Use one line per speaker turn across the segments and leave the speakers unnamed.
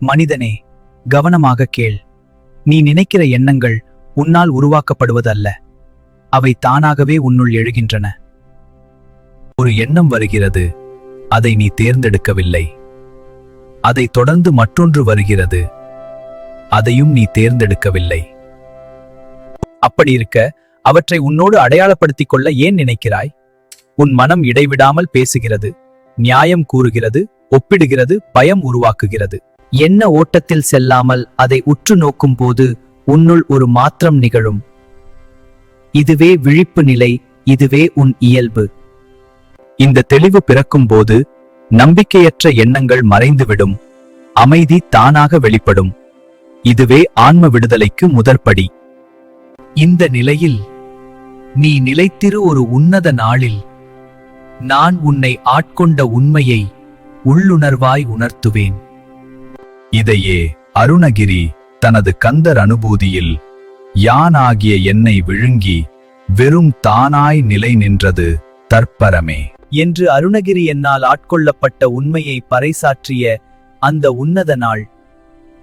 மனிதனே, கவனமாக கேள். நீ நினைக்கிற எண்ணங்கள் உன்னால் உருவாக்கப்படுவதல்ல, அவை தானாகவே உன்னுள் எழுகின்றன. ஒரு எண்ணம் வருகிறது, அதை நீ தேர்ந்தெடுக்கவில்லை. அதை தொடர்ந்து மற்றொன்று வருகிறது, அதையும் நீ தேர்ந்தெடுக்கவில்லை. அப்படி இருக்க அவற்றை உன்னோடு அடையாளப்படுத்திக் கொள்ள ஏன் நினைக்கிறாய்? உன் மனம் இடைவிடாமல் பேசுகிறது, நியாயம் கூறுகிறது, ஒப்பிடுகிறது, பயம் உருவாக்குகிறது. என்ன ஓட்டத்தில் செல்லாமல் அதை உற்று நோக்கும் போது உன்னுள் ஒரு மாற்றம் நிகழும். இதுவே விழிப்பு நிலை, இதுவே உன் இயல்பு. இந்த தெளிவு பிறக்கும் போது நம்பிக்கையற்ற எண்ணங்கள் மறைந்துவிடும், அமைதி தானாக வெளிப்படும். இதுவே ஆன்ம விடுதலைக்கு முதற்படி. இந்த நிலையில் நீ நிலைத்திரு. ஒரு உன்னத நாளில் நான் உன்னை ஆட்கொண்ட உண்மையை உள்ளுணர்வாய் உணர்த்துவேன். இதையே அருணகிரி தனது கந்தர் அனுபூதியில் யானாகிய என்னை விழுங்கி வெறும் தானாய் நிலை நின்றது தற்பரமே என்று அருணகிரி என்னால் ஆட்கொள்ளப்பட்ட உண்மையை பறைசாற்றிய அந்த உன்னத நாள்.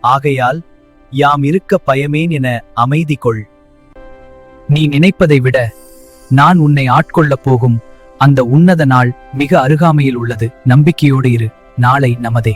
ஆகையால் யாம் இருக்க பயமேன் என அமைதி கொள். நீ நினைப்பதை விட நான் உன்னை ஆட்கொள்ளப் போகும் அந்த உன்னத நாள் மிக அருகாமையில் உள்ளது. நம்பிக்கையோடு இரு. நாளை நமதே.